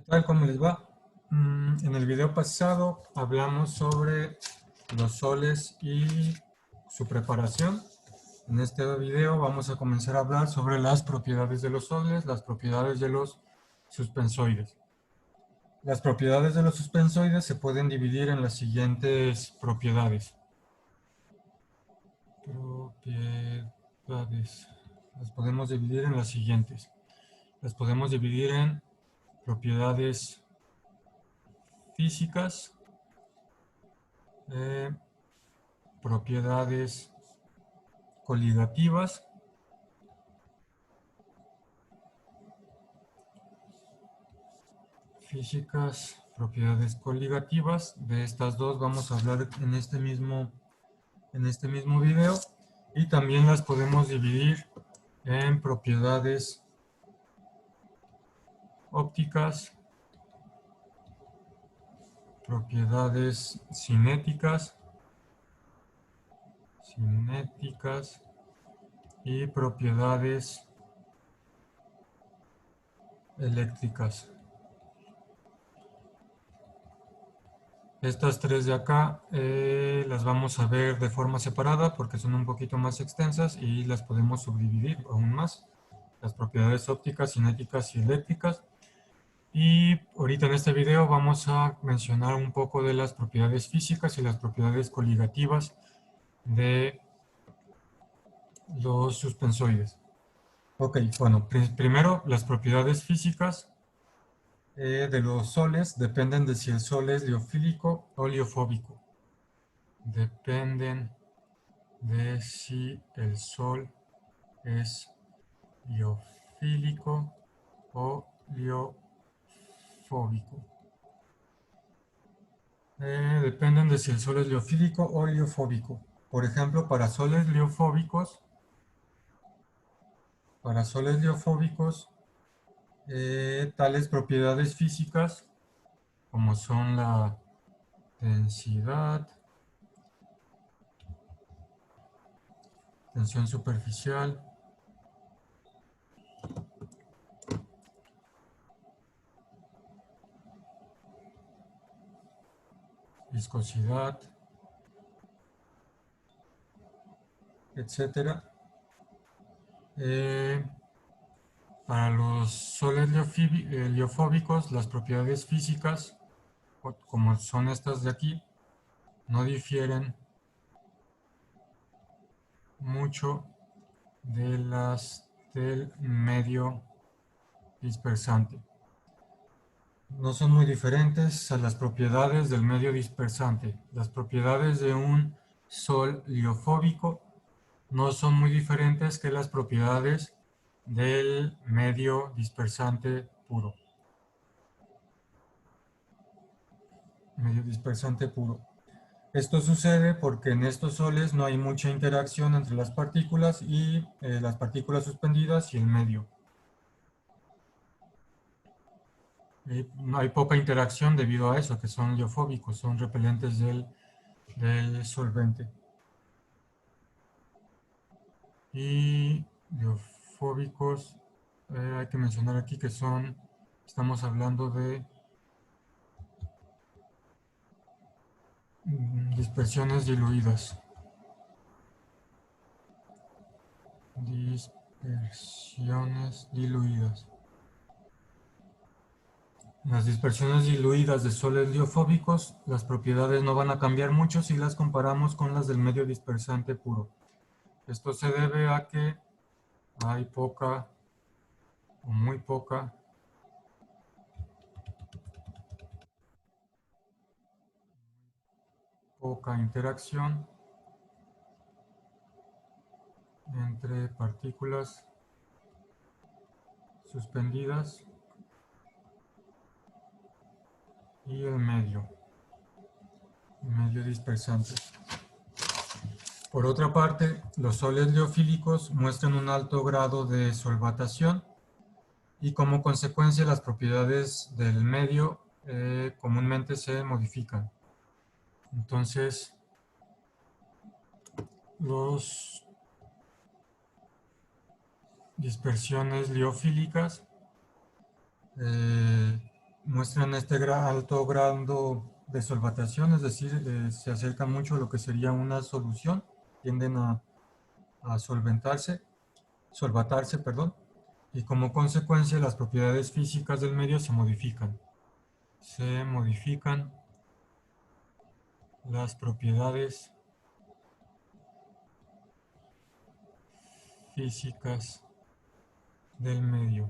Tal como les va? En el video pasado hablamos sobre los soles y su preparación. En este video vamos a comenzar a hablar sobre las propiedades de los soles, las propiedades de los suspensoides. Las propiedades de los suspensoides se pueden dividir en las siguientes propiedades. Las podemos dividir en las siguientes. Las podemos dividir en propiedades físicas, propiedades coligativas, propiedades coligativas. De estas dos vamos a hablar en este mismo video, y también las podemos dividir en propiedades ópticas, propiedades cinéticas y propiedades eléctricas. Estas tres de acá las vamos a ver de forma separada porque son un poquito más extensas y las podemos subdividir aún más. Las propiedades ópticas, cinéticas y eléctricas. Y ahorita en este video vamos a mencionar un poco de las propiedades físicas y las propiedades coligativas de los suspensoides. Ok, bueno, primero las propiedades físicas de los soles dependen de si el sol es liofílico o liofóbico. Dependen de si el sol es liofílico o liofóbico. Dependen de si el sol es liofílico o liofóbico. Por ejemplo, para soles liofóbicos, tales propiedades físicas como son la densidad, tensión superficial, viscosidad, etcétera. Para los soles liofóbicos, las propiedades físicas, como son estas de aquí, no difieren mucho de las del medio dispersante. No son muy diferentes a las propiedades del medio dispersante. Las propiedades de un sol liofóbico no son muy diferentes que las propiedades del medio dispersante puro. Esto sucede porque en estos soles no hay mucha interacción entre las partículas y las partículas suspendidas y el medio. No hay poca interacción debido a eso, que son liofóbicos, son repelentes del solvente. Y liofóbicos, hay que mencionar aquí que estamos hablando de dispersiones diluidas. Las dispersiones diluidas de soles liofóbicos, las propiedades no van a cambiar mucho si las comparamos con las del medio dispersante puro. Esto se debe a que hay poca o muy poca interacción entre partículas suspendidas y el medio dispersante. Por otra parte, los soles liofílicos muestran un alto grado de solvatación y como consecuencia las propiedades del medio comúnmente se modifican. Entonces, las dispersiones liofílicas muestran este alto grado de solvatación, es decir, se acercan mucho a lo que sería una solución, tienden a solvatarse, perdón, y como consecuencia las propiedades físicas del medio se modifican. Se modifican las propiedades físicas del medio.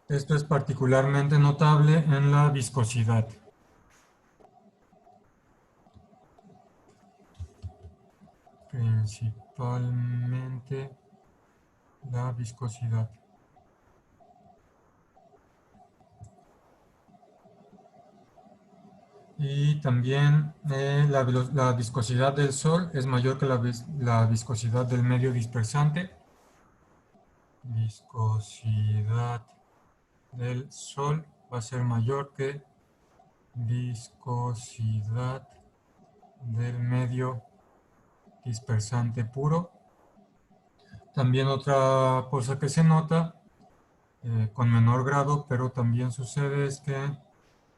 Esto es particularmente notable en la viscosidad. Principalmente la viscosidad. Y también la viscosidad del sol es mayor que la viscosidad del medio dispersante. Viscosidad del sol va a ser mayor que viscosidad del medio dispersante puro. También otra cosa que se nota con menor grado, pero también sucede, es que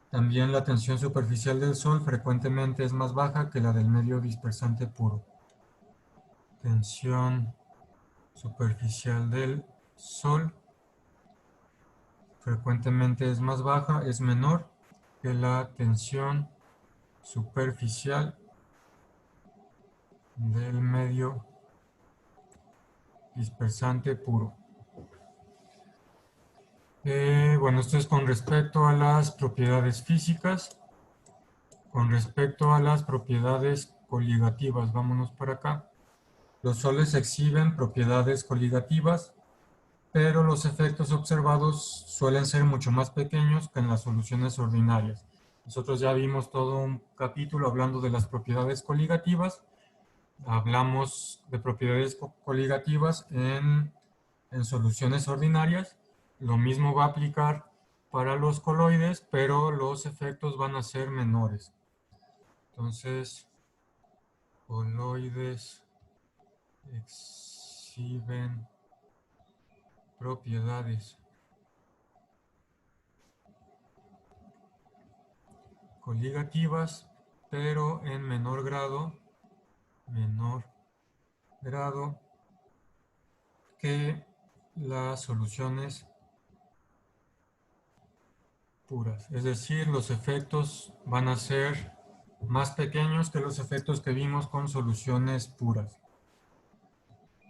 también la tensión superficial del sol frecuentemente es más baja que la del medio dispersante puro. Tensión superficial del sol frecuentemente es más baja, es menor que la tensión superficial del medio dispersante puro. Bueno, esto es con respecto a las propiedades físicas. Con respecto a las propiedades coligativas, vámonos para acá. Los soles exhiben propiedades coligativas, pero los efectos observados suelen ser mucho más pequeños que en las soluciones ordinarias. Nosotros ya vimos todo un capítulo hablando de las propiedades coligativas. Hablamos de propiedades coligativas en soluciones ordinarias. Lo mismo va a aplicar para los coloides, pero los efectos van a ser menores. Entonces, coloides exhiben propiedades coligativas, pero en menor grado que las soluciones puras. Es decir, los efectos van a ser más pequeños que los efectos que vimos con soluciones puras.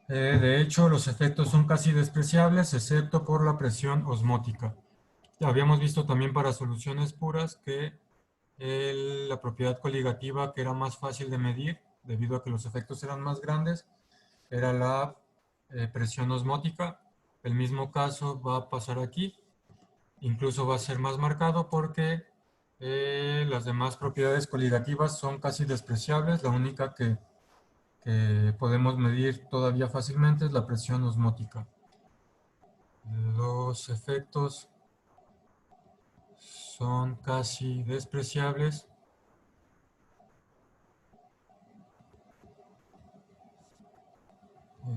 De hecho, los efectos son casi despreciables, excepto por la presión osmótica. Ya habíamos visto también para soluciones puras que la propiedad coligativa que era más fácil de medir, debido a que los efectos eran más grandes, era la presión osmótica. El mismo caso va a pasar aquí. Incluso va a ser más marcado porque las demás propiedades coligativas son casi despreciables. La única que podemos medir todavía fácilmente es la presión osmótica. Los efectos son casi despreciables,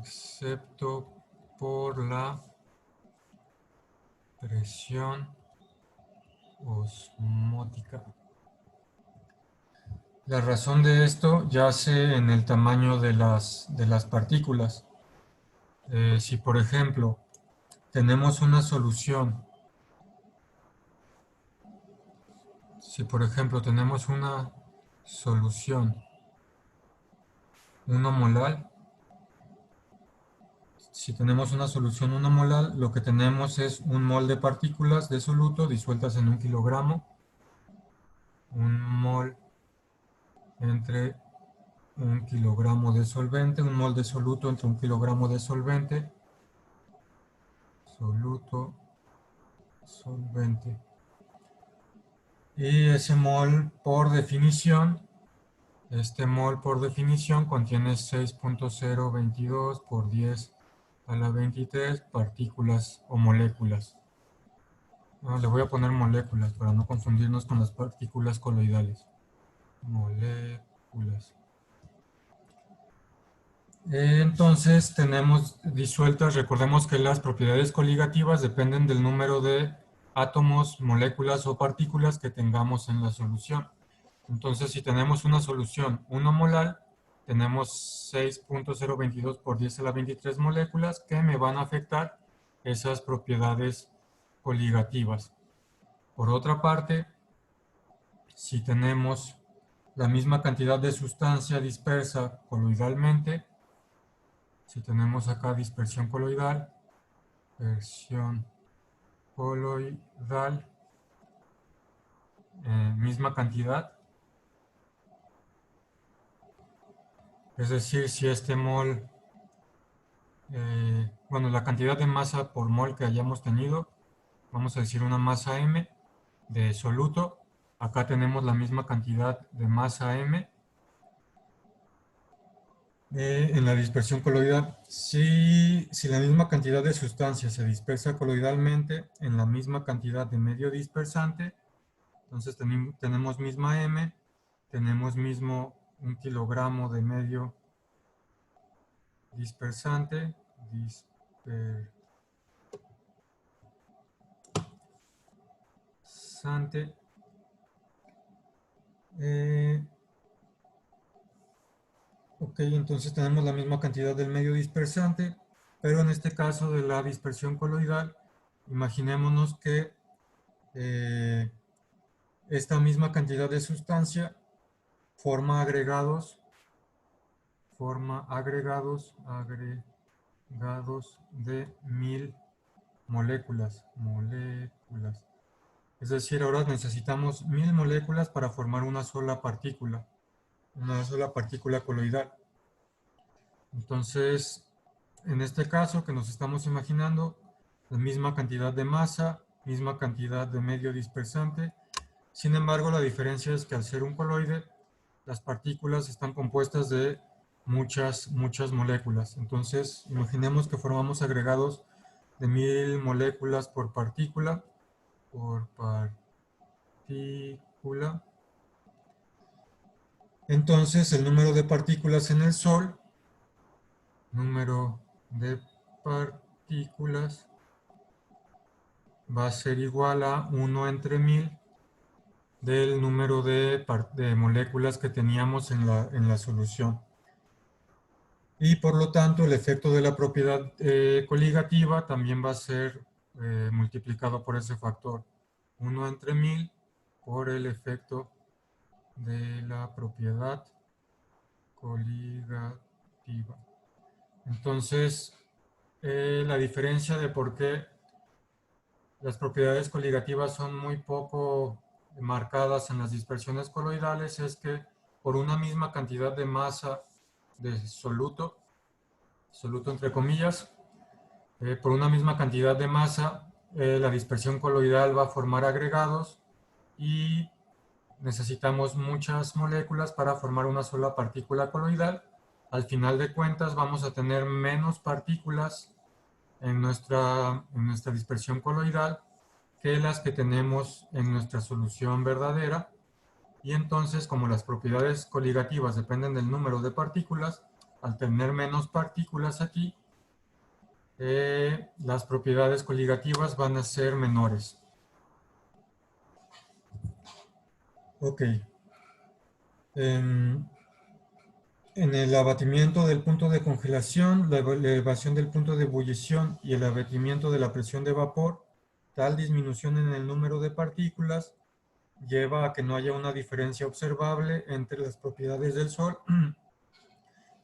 excepto por la presión osmótica. La razón de esto yace en el tamaño de las partículas. Si por ejemplo tenemos una solución, 1 molar, si tenemos una solución 1 molar, lo que tenemos es 1 mol de partículas de soluto disueltas en 1 kilogramo, 1 mol entre 1 kilogramo de solvente, 1 mol de soluto entre 1 kilogramo de solvente, soluto, solvente. Y ese mol por definición, este mol por definición contiene 6.022 por 10 a la 23 partículas o moléculas. No, le voy a poner moléculas para no confundirnos con las partículas coloidales. Moléculas. Entonces tenemos disueltas, recordemos que las propiedades coligativas dependen del número de átomos, moléculas o partículas que tengamos en la solución. Entonces, si tenemos una solución 1 molar, tenemos 6.022 por 10 a la 23 moléculas que me van a afectar esas propiedades coligativas. Por otra parte, si tenemos la misma cantidad de sustancia dispersa coloidalmente, si tenemos acá dispersión coloidal, misma cantidad, es decir, si este mol, bueno, la cantidad de masa por mol que hayamos tenido, vamos a decir una masa M de soluto, acá tenemos la misma cantidad de masa M en la dispersión coloidal. Si la misma cantidad de sustancia se dispersa coloidalmente en la misma cantidad de medio dispersante, entonces tenemos misma M, tenemos mismo 1 kilogramo de medio dispersante, ok, entonces tenemos la misma cantidad del medio dispersante, pero en este caso de la dispersión coloidal, imaginémonos que esta misma cantidad de sustancia forma agregados de 1000 moléculas. Es decir, ahora necesitamos 1000 moléculas para formar una sola partícula coloidal. Entonces, en este caso que nos estamos imaginando, la misma cantidad de masa, misma cantidad de medio dispersante. Sin embargo, la diferencia es que al ser un coloide, las partículas están compuestas de muchas moléculas. Entonces, imaginemos que formamos agregados de 1000 moléculas por partícula. Entonces, el número de partículas en el Sol, va a ser igual a 1 entre 1000 del número de moléculas que teníamos en la solución. Y por lo tanto, el efecto de la propiedad coligativa también va a ser multiplicado por ese factor. 1 entre 1000 por el efecto de la propiedad coligativa. Entonces, la diferencia de por qué las propiedades coligativas son muy poco marcadas en las dispersiones coloidales es que por una misma cantidad de masa de soluto entre comillas, por una misma cantidad de masa, la dispersión coloidal va a formar agregados y necesitamos muchas moléculas para formar una sola partícula coloidal. Al final de cuentas vamos a tener menos partículas en nuestra dispersión coloidal que las que tenemos en nuestra solución verdadera. Y entonces, como las propiedades coligativas dependen del número de partículas, al tener menos partículas aquí, las propiedades coligativas van a ser menores. Ok. En el abatimiento del punto de congelación, la elevación del punto de ebullición y el abatimiento de la presión de vapor, tal disminución en el número de partículas lleva a que no haya una diferencia observable entre las propiedades del Sol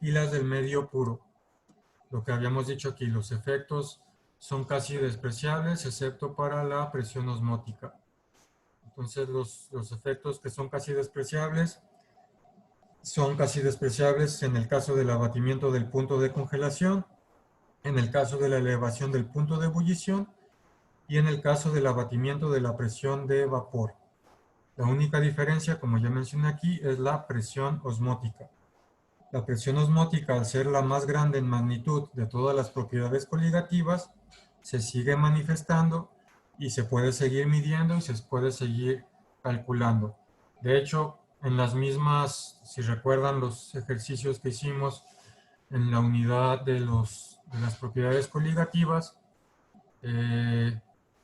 y las del medio puro. Lo que habíamos dicho aquí, los efectos son casi despreciables, excepto para la presión osmótica. Entonces, los efectos que son casi despreciables en el caso del abatimiento del punto de congelación, en el caso de la elevación del punto de ebullición y en el caso del abatimiento de la presión de vapor. La única diferencia, como ya mencioné aquí, es la presión osmótica. La presión osmótica, al ser la más grande en magnitud de todas las propiedades coligativas, se sigue manifestando y se puede seguir midiendo y se puede seguir calculando. De hecho, en las mismas, si recuerdan los ejercicios que hicimos en la unidad de las propiedades coligativas,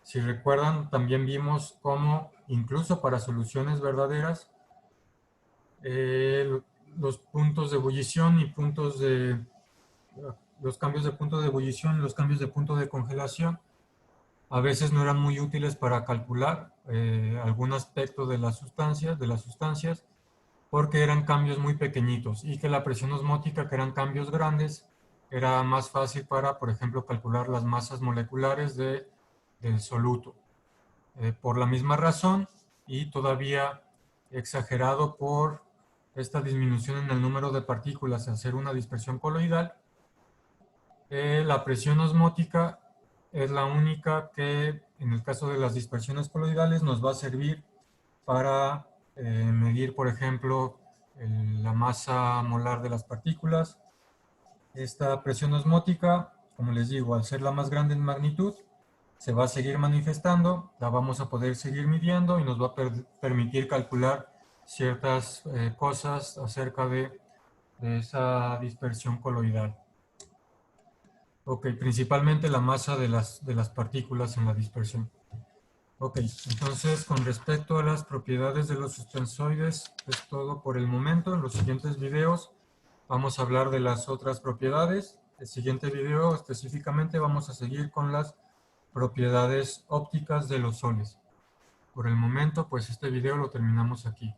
Si recuerdan, también vimos cómo incluso para soluciones verdaderas, los puntos de ebullición y los cambios de punto de ebullición y los cambios de punto de congelación a veces no eran muy útiles para calcular algún aspecto de las sustancias, porque eran cambios muy pequeñitos y que la presión osmótica, que eran cambios grandes, era más fácil para, por ejemplo, calcular las masas moleculares del soluto. Por la misma razón y todavía exagerado por esta disminución en el número de partículas al hacer una dispersión coloidal, la presión osmótica es la única que, en el caso de las dispersiones coloidales, nos va a servir para medir, por ejemplo, la masa molar de las partículas. Esta presión osmótica, como les digo, al ser la más grande en magnitud, se va a seguir manifestando, la vamos a poder seguir midiendo y nos va a permitir calcular ciertas cosas acerca de esa dispersión coloidal. Ok, principalmente la masa de las partículas en la dispersión. Ok, entonces con respecto a las propiedades de los suspensoides es todo por el momento. En los siguientes videos vamos a hablar de las otras propiedades. El siguiente video específicamente vamos a seguir con las propiedades ópticas de los soles. Por el momento, pues este video lo terminamos aquí.